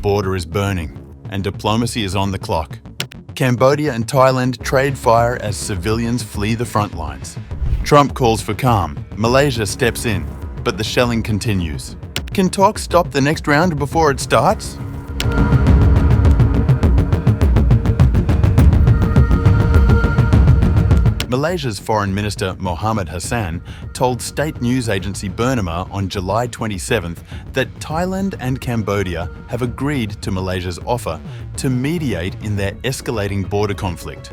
border is burning, and diplomacy is on the clock. Cambodia and Thailand trade fire as civilians flee the front lines. Trump calls for calm. Malaysia steps in, but the shelling continues. Can talks stop the next round before it starts? Malaysia's Foreign Minister Mohammed Hassan told state news agency Bernama on July 27th that Thailand and Cambodia have agreed to Malaysia's offer to mediate in their escalating border conflict.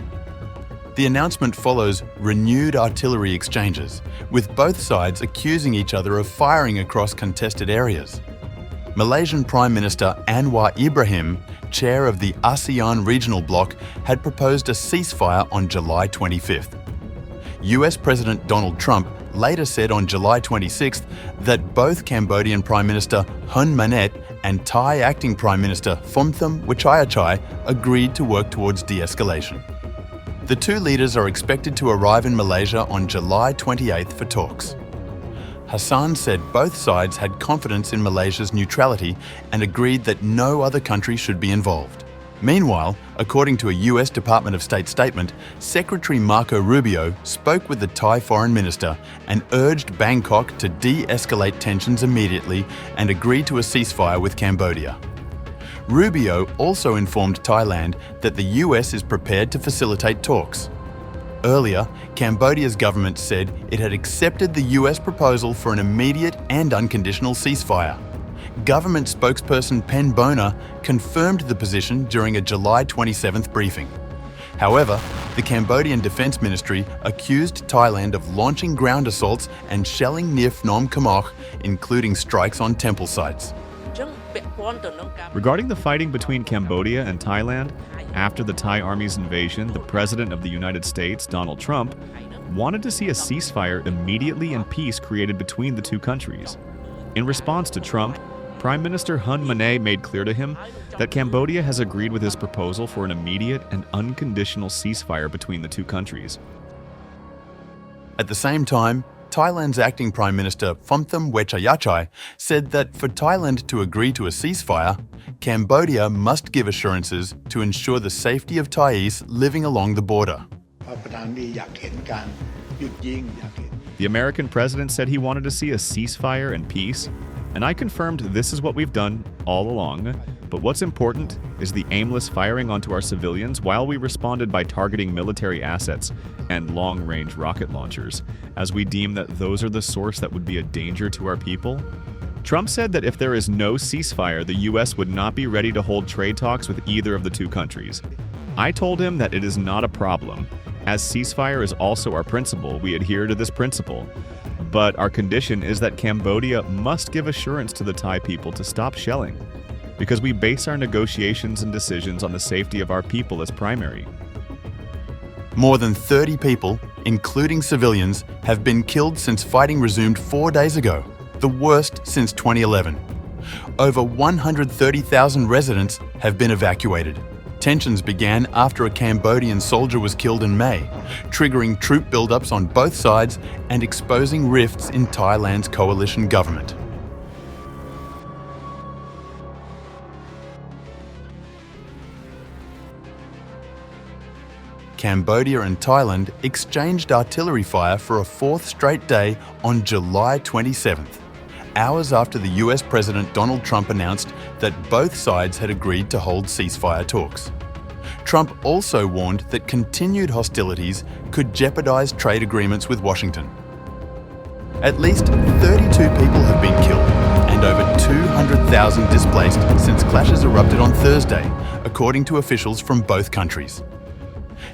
The announcement follows renewed artillery exchanges, with both sides accusing each other of firing across contested areas. Malaysian Prime Minister Anwar Ibrahim, chair of the ASEAN regional bloc, had proposed a ceasefire on July 25th. US President Donald Trump later said on July 26th that both Cambodian Prime Minister Hun Manet and Thai Acting Prime Minister Phumtham Wechayachai agreed to work towards de-escalation. The two leaders are expected to arrive in Malaysia on July 28th for talks. Hassan said both sides had confidence in Malaysia's neutrality and agreed that no other country should be involved. Meanwhile, according to a US Department of State statement, Secretary Marco Rubio spoke with the Thai Foreign Minister and urged Bangkok to de-escalate tensions immediately and agree to a ceasefire with Cambodia. Rubio also informed Thailand that the US is prepared to facilitate talks. Earlier, Cambodia's government said it had accepted the US proposal for an immediate and unconditional ceasefire. Government spokesperson Pen Bona confirmed the position during a July 27th briefing. However, the Cambodian Defence Ministry accused Thailand of launching ground assaults and shelling near Phnom Kamoch, including strikes on temple sites. Regarding the fighting between Cambodia and Thailand, after the Thai army's invasion, the President of the United States, Donald Trump, wanted to see a ceasefire immediately and peace created between the two countries. In response to Trump, Prime Minister Hun Manet made clear to him that Cambodia has agreed with his proposal for an immediate and unconditional ceasefire between the two countries. At the same time, Thailand's acting Prime Minister Phumtham Wechayachai said that for Thailand to agree to a ceasefire, Cambodia must give assurances to ensure the safety of Thais living along the border. The American president said he wanted to see a ceasefire and peace, and I confirmed this is what we've done all along. But what's important is the aimless firing onto our civilians while we responded by targeting military assets and long-range rocket launchers, as we deem that those are the source that would be a danger to our people. Trump said that if there is no ceasefire, the US would not be ready to hold trade talks with either of the two countries. I told him that it is not a problem. As ceasefire is also our principle, we adhere to this principle. But our condition is that Cambodia must give assurance to the Thai people to stop shelling, because we base our negotiations and decisions on the safety of our people as primary. More than 30 people, including civilians, have been killed since fighting resumed 4 days ago, the worst since 2011. Over 130,000 residents have been evacuated. Tensions began after a Cambodian soldier was killed in May, triggering troop buildups on both sides and exposing rifts in Thailand's coalition government. Cambodia and Thailand exchanged artillery fire for a fourth straight day on July 27th, hours after the US President Donald Trump announced that both sides had agreed to hold ceasefire talks. Trump also warned that continued hostilities could jeopardize trade agreements with Washington. At least 32 people have been killed and over 200,000 displaced since clashes erupted on Thursday, according to officials from both countries.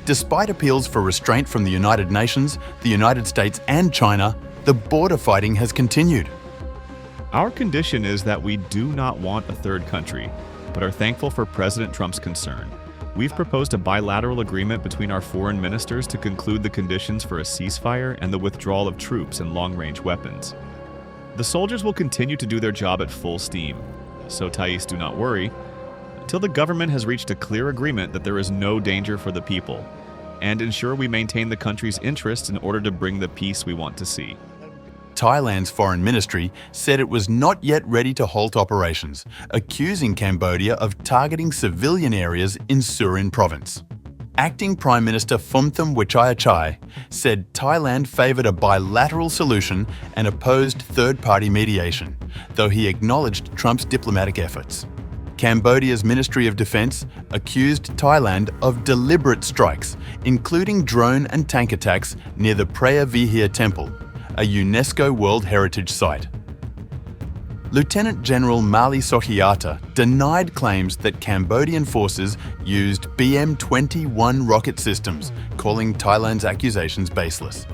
Despite appeals for restraint from the United Nations, the United States and China, the border fighting has continued. Our condition is that we do not want a third country, but are thankful for President Trump's concern. We've proposed a bilateral agreement between our foreign ministers to conclude the conditions for a ceasefire and the withdrawal of troops and long-range weapons. The soldiers will continue to do their job at full steam, so Thais do not worry, until the government has reached a clear agreement that there is no danger for the people, and ensure we maintain the country's interests in order to bring the peace we want to see. Thailand's foreign ministry said it was not yet ready to halt operations, accusing Cambodia of targeting civilian areas in Surin province. Acting Prime Minister Phumtham Wechayachai said Thailand favoured a bilateral solution and opposed third-party mediation, though he acknowledged Trump's diplomatic efforts. Cambodia's Ministry of Defence accused Thailand of deliberate strikes, including drone and tank attacks near the Preah Vihear Temple, a UNESCO World Heritage Site. Lieutenant General Mali Sohiata denied claims that Cambodian forces used BM-21 rocket systems, calling Thailand's accusations baseless.